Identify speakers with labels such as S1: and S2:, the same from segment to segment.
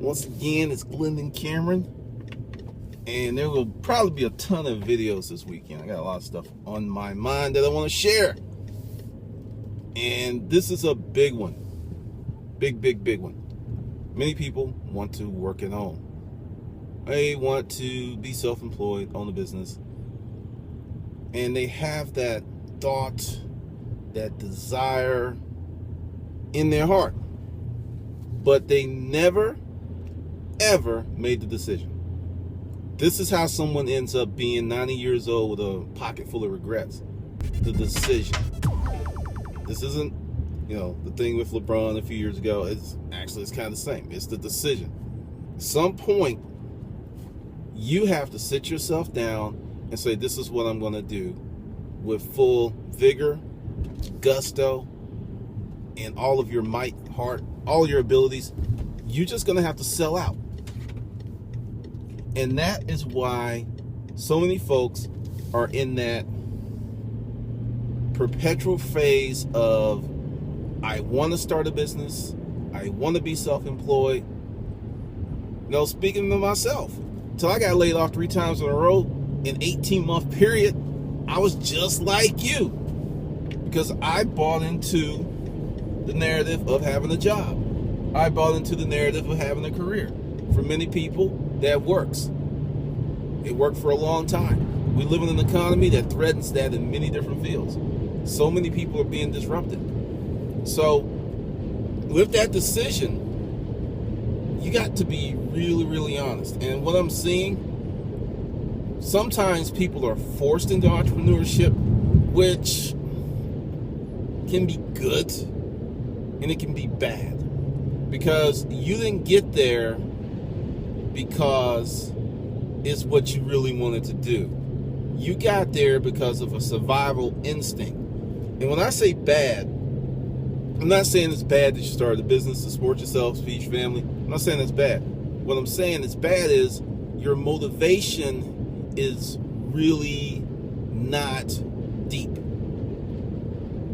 S1: Once again, it's Glendon Cameron, and there will probably be a ton of videos this weekend. I got a lot of stuff on my mind that I want to share, and this is a big one. Big one. Many people want to work at home. They want to be self-employed, own a business, and they have that thought, that desire in their heart, but they never ever made the decision. This is how someone ends up being 90 years old with a pocket full of regrets. The decision. This isn't, the thing with LeBron a few years ago. It's kind of the same. It's the decision. At some point, you have to sit yourself down and say, this is what I'm going to do with full vigor, gusto, and all of your might, heart, all your abilities. You're just going to have to sell out. And that is why so many folks are in that perpetual phase of, I want to start a business, I want to be self-employed. Speaking to myself, until I got laid off 3 times in a row in 18-month period, I was just like you, because I bought into the narrative of having a job. I bought into the narrative of having a career. For many people, that works. It worked for a long time. We live in an economy that threatens that in many different fields. So many people are being disrupted. So with that decision, you got to be really honest. And what I'm seeing, sometimes people are forced into entrepreneurship, which can be good and it can be bad, because you didn't get there because it's what you really wanted to do. You got there because of a survival instinct. And when I say bad, I'm not saying it's bad that you started a business to support yourself, feed your family. I'm not saying it's bad. What I'm saying is bad is your motivation is really not deep.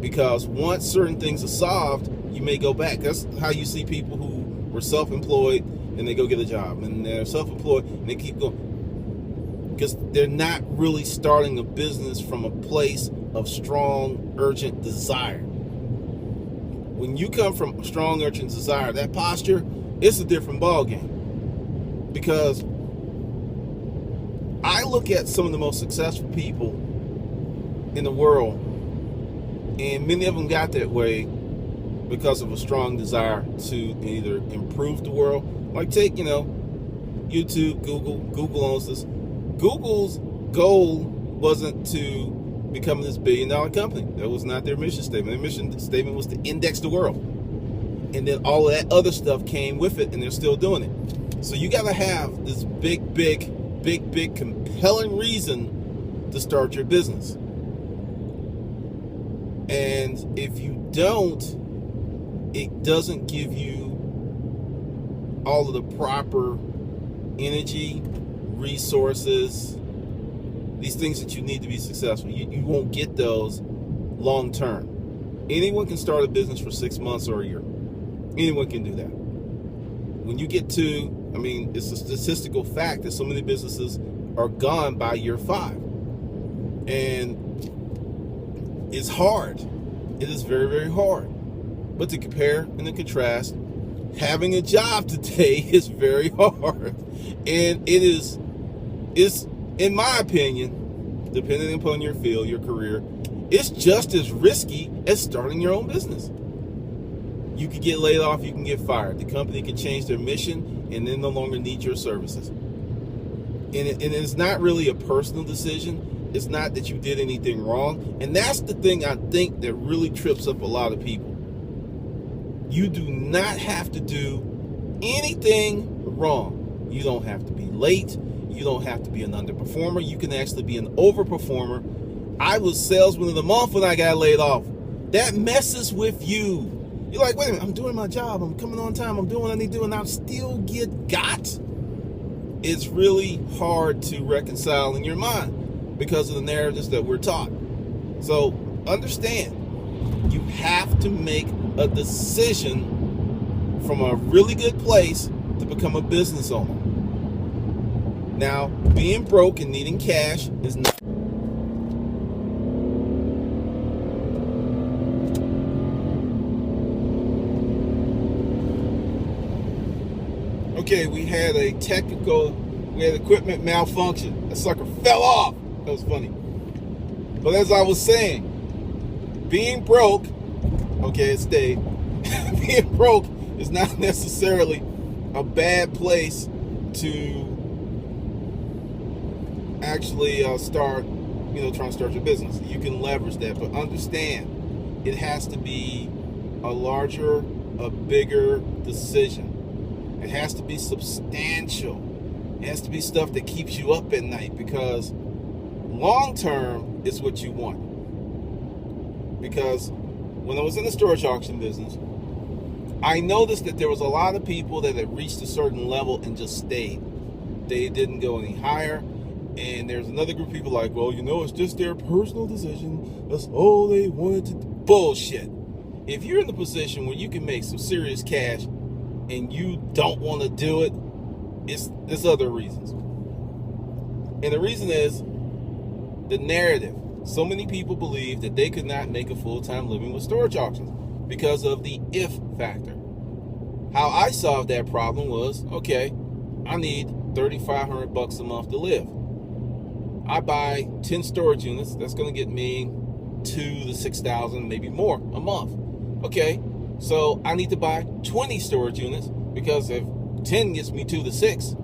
S1: Because once certain things are solved, you may go back. That's how you see people who were self-employed and they go get a job, and they're self-employed and they keep going, because they're not really starting a business from a place of strong, urgent desire. When you come from strong, urgent desire, that posture, it's a different ballgame. Because I look at some of the most successful people in the world, and many of them got that way because of a strong desire to either improve the world. Like take, YouTube, Google owns this. Google's goal wasn't to become this billion-dollar company. That was not their mission statement. Their mission statement was to index the world. And then all of that other stuff came with it, and they're still doing it. So you got to have this big, compelling reason to start your business. And if you don't, it doesn't give you all of the proper energy, resources, these things that you need to be successful. You won't get those long term. Anyone can start a business for 6 months or a year. Anyone can do that. When you get to, it's a statistical fact that so many businesses are gone by year 5. And it's hard. It is very hard. But to compare and to contrast, having a job today is very hard. And it's, in my opinion, depending upon your field, your career, it's just as risky as starting your own business. You could get laid off, you can get fired. The company can change their mission and then no longer need your services. And it's not really a personal decision. It's not that you did anything wrong. And that's the thing I think that really trips up a lot of people. You do not have to do anything wrong. You don't have to be late. You don't have to be an underperformer. You can actually be an overperformer. I was salesman of the month when I got laid off. That messes with you. You're like, wait a minute, I'm doing my job. I'm coming on time. I'm doing what I need to do, and I still get got. It's really hard to reconcile in your mind because of the narratives that we're taught. So understand, you have to make a decision from a really good place to become a business owner. Now, being broke and needing cash is not. Okay, we had equipment malfunction. A sucker fell off. That was funny. But as I was saying, being broke, okay, it stayed. Being broke is not necessarily a bad place to actually start, trying to start your business. You can leverage that, but understand it has to be a larger, a bigger decision. It has to be substantial. It has to be stuff that keeps you up at night, because long term is what you want. Because when I was in the storage auction business, I noticed that there was a lot of people that had reached a certain level and just stayed. They didn't go any higher. And there's another group of people like, well, it's just their personal decision. That's all they wanted to do. Bullshit. If you're in the position where you can make some serious cash and you don't want to do it, it's other reasons. And the reason is the narrative. So many people believe that they could not make a full-time living with storage auctions because of the if factor. How I solved that problem was, okay, I need $3,500 a month to live. I buy 10 storage units. That's going to get me $2,000 to $6,000, maybe more a month. Okay, so I need to buy 20 storage units, because if 10 gets me 2 to 6,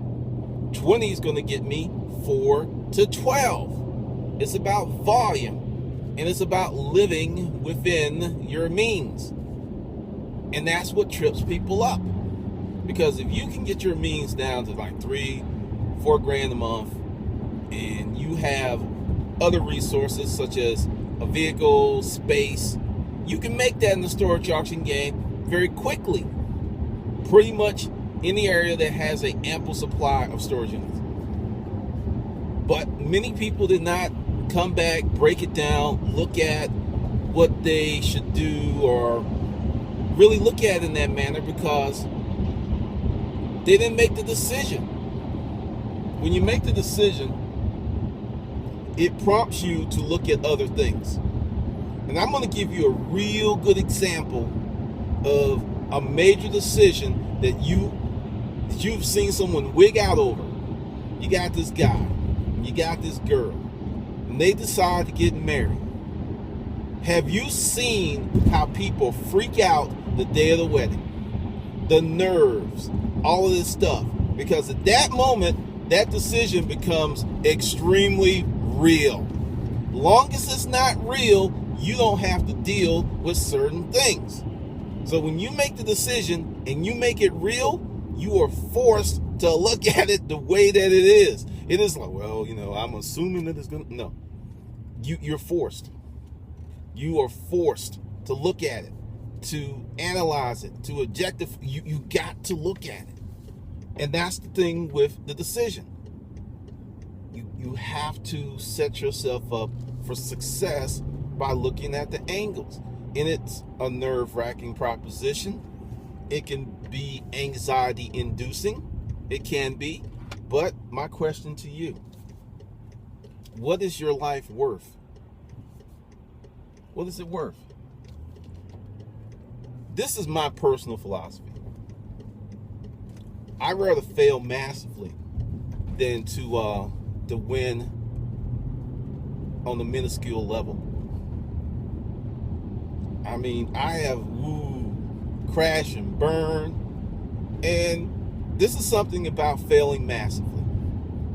S1: 20 is going to get me 4 to 12. It's about volume, and it's about living within your means. And that's what trips people up. Because if you can get your means down to like $3-4 grand a month, and you have other resources such as a vehicle, space, you can make that in the storage auction game very quickly. Pretty much any area that has an ample supply of storage units. But many people did not come back, break it down, look at what they should do, or really look at it in that manner, because they didn't make the decision. When you make the decision, it prompts you to look at other things. And I'm going to give you a real good example of a major decision that you've seen someone wig out over. You got this guy, you got this girl, and they decide to get married. Have you seen how people freak out the day of the wedding? The nerves, all of this stuff. Because at that moment, that decision becomes extremely real. Long as it's not real, you don't have to deal with certain things. So when you make the decision and you make it real, you are forced to look at it the way that it is. It is like, well, I'm assuming that it's going to... No. You're forced. You are forced to look at it, to analyze it, to objective. You got to look at it. And that's the thing with the decision. You have to set yourself up for success by looking at the angles. And it's a nerve-wracking proposition. It can be anxiety-inducing. It can be. But my question to you, what is your life worth? What is it worth? This is my personal philosophy. I'd rather fail massively than to win on a minuscule level. I mean, I have crash and burn, and this is something about failing massively.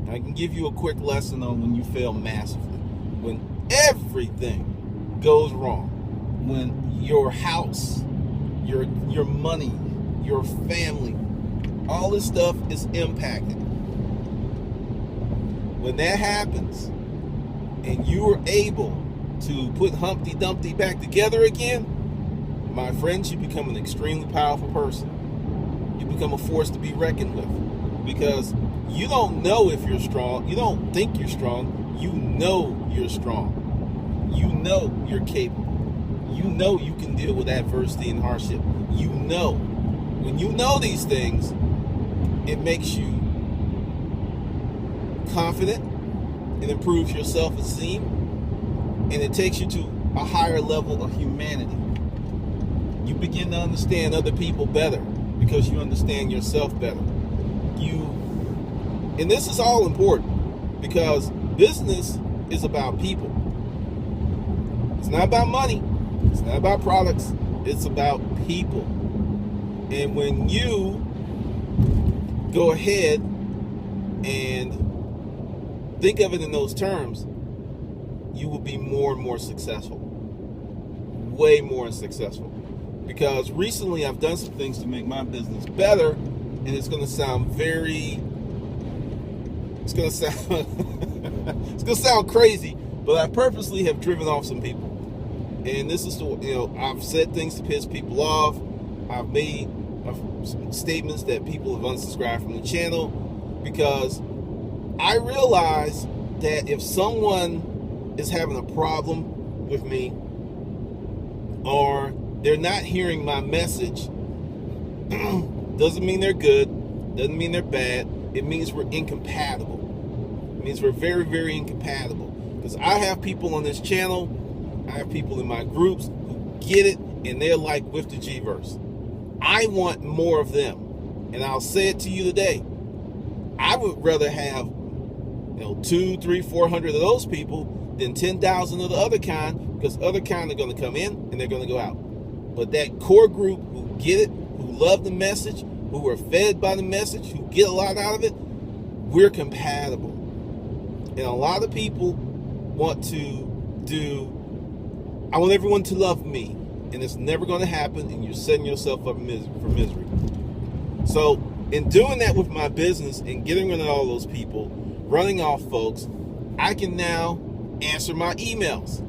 S1: I can give you a quick lesson on when you fail massively. When everything goes wrong, when your house, your money, your family, all this stuff is impacted. When that happens and you are able to put Humpty Dumpty back together again, my friends, you become an extremely powerful person. You become a force to be reckoned with, because you don't know if you're strong. You don't think you're strong. You know you're strong. You know you're capable. You know you can deal with adversity and hardship. You know. When you know these things, It makes you confident. It improves your self-esteem. And it takes you to a higher level of humanity. You begin to understand other people better because you understand yourself better. And this is all important because business is about people. It's not about money. It's not about products. It's about people. And when you go ahead and think of it in those terms, you will be more and more successful. Way more successful. Because recently I've done some things to make my business better, and it's going to sound it's going to sound crazy, but I purposely have driven off some people. And this is I've said things to piss people off. I've made statements that people have unsubscribed from the channel because I realize that if someone is having a problem with me or they're not hearing my message, doesn't mean they're good, doesn't mean they're bad. It means we're incompatible. It means we're very, very incompatible. Because I have people on this channel, I have people in my groups who get it, and they're like with the G-verse. I want more of them. And I'll say it to you today. I would rather have 200, 300, 400 of those people than 10,000 of the other kind, because other kind are going to come in and they're going to go out. But that core group who get it, who love the message, who are fed by the message, who get a lot out of it, we're compatible. And a lot of people want to I want everyone to love me, and it's never going to happen, and you're setting yourself up for misery. So in doing that with my business and getting rid of all those people, running off folks, I can now answer my emails.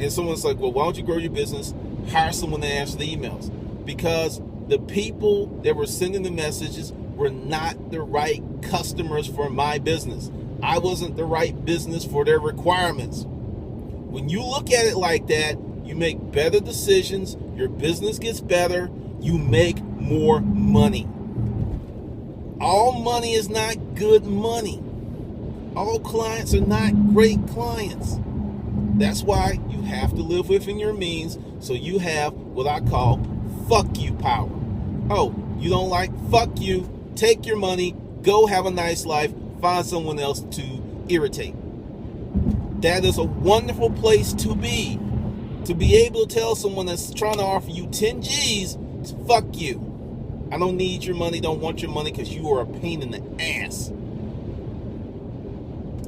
S1: And someone's like, well, why don't you grow your business? Hire someone to answer the emails. Because the people that were sending the messages were not the right customers for my business. I wasn't the right business for their requirements. When you look at it like that, you make better decisions, your business gets better, you make more money. All money is not good money. All clients are not great clients. That's why you have to live within your means, so you have what I call fuck you power. Oh, you don't like? Fuck you. Take your money, go have a nice life, find someone else to irritate. That is a wonderful place to be. To be able to tell someone that's trying to offer you 10 G's, fuck you. I don't need your money, don't want your money because you are a pain in the ass.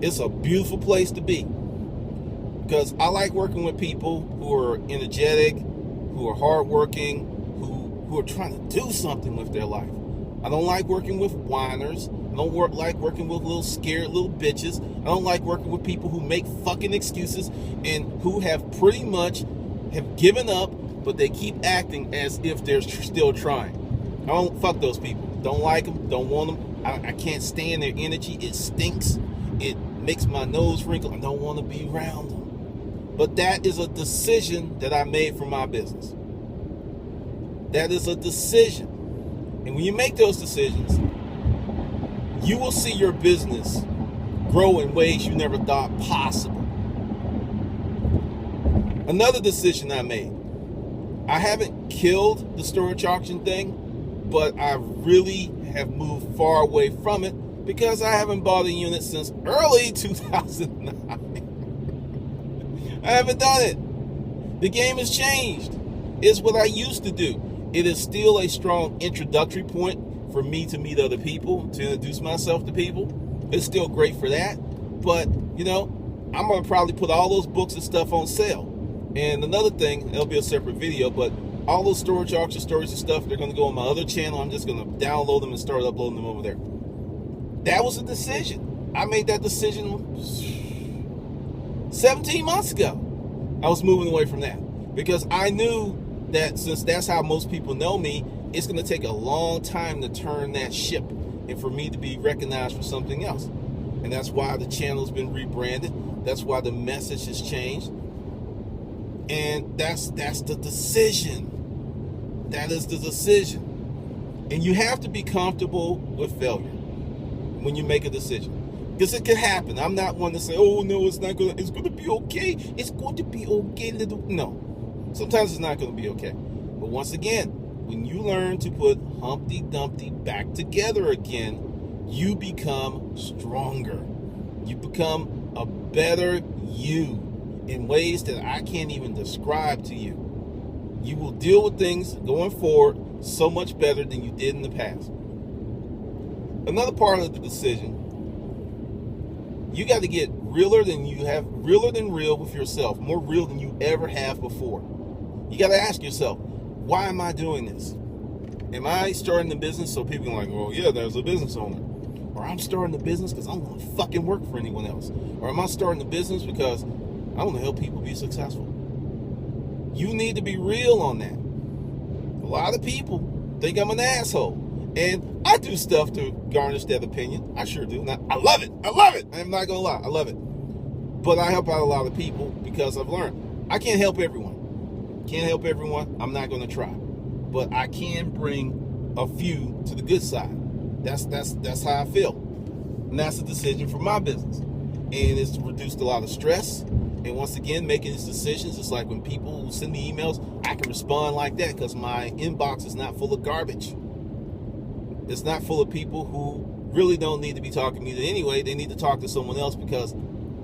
S1: It's a beautiful place to be. Because I like working with people who are energetic, who are hardworking, who are trying to do something with their life. I don't like working with whiners. I don't like working with little scared little bitches. I don't like working with people who make fucking excuses and who have pretty much have given up, but they keep acting as if they're still trying. Fuck those people. Don't like them, don't want them. I can't stand their energy. It stinks. It makes my nose wrinkle. I don't want to be around them. But that is a decision that I made for my business. That is a decision. And when you make those decisions, you will see your business grow in ways you never thought possible. Another decision I made. I haven't killed the storage auction thing, but I really have moved far away from it because I haven't bought a unit since early 2009. I haven't done it. The game has changed. It's what I used to do. It is still a strong introductory point for me to meet other people, to introduce myself to people. It's still great for that. But, I'm going to probably put all those books and stuff on sale. And another thing, it'll be a separate video, but all those storage auction stories and stuff, they're going to go on my other channel. I'm just going to download them and start uploading them over there. That was a decision. I made that decision 17 months ago. I was moving away from that because I knew that since that's how most people know me, it's going to take a long time to turn that ship and for me to be recognized for something else. And that's why the channel's been rebranded. That's why the message has changed. And that's the decision. That is the decision. And you have to be comfortable with failure when you make a decision. Because it can happen. I'm not one to say, oh no, it's gonna be okay. It's going to be okay. No. Sometimes it's not gonna be okay. But once again, when you learn to put Humpty Dumpty back together again, you become stronger. You become a better you in ways that I can't even describe to you. You will deal with things going forward so much better than you did in the past. Another part of the decision, you got to get realer than real with yourself, more real than you ever have before. You got to ask yourself, why am I doing this? Am I starting a business so people are like, well, yeah, there's a business owner? Or I'm starting a business because I don't want to fucking work for anyone else? Or am I starting a business because I want to help people be successful? You need to be real on that. A lot of people think I'm an asshole. And I do stuff to garnish that opinion. I sure do. And I love it. I love it. I'm not going to lie. I love it. But I help out a lot of people because I've learned. I can't help everyone. Can't help everyone. I'm not going to try. But I can bring a few to the good side. That's how I feel. And that's a decision for my business. And it's reduced a lot of stress. And once again, making these decisions, it's like when people send me emails, I can respond like that because my inbox is not full of garbage. It's not full of people who really don't need to be talking to me anyway. They need to talk to someone else because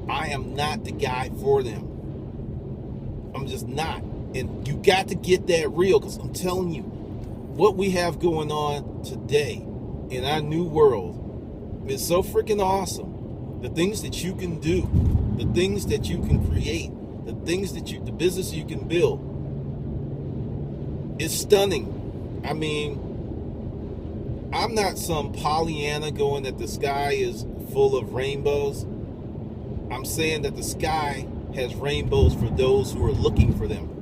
S1: I am not the guy for them. I'm just not. And you got to get that real, because I'm telling you, what we have going on today in our new world is so freaking awesome. The things that you can do, the things that you can create, the business you can build, is stunning. I mean, I'm not some Pollyanna going that the sky is full of rainbows. I'm saying that the sky has rainbows for those who are looking for them.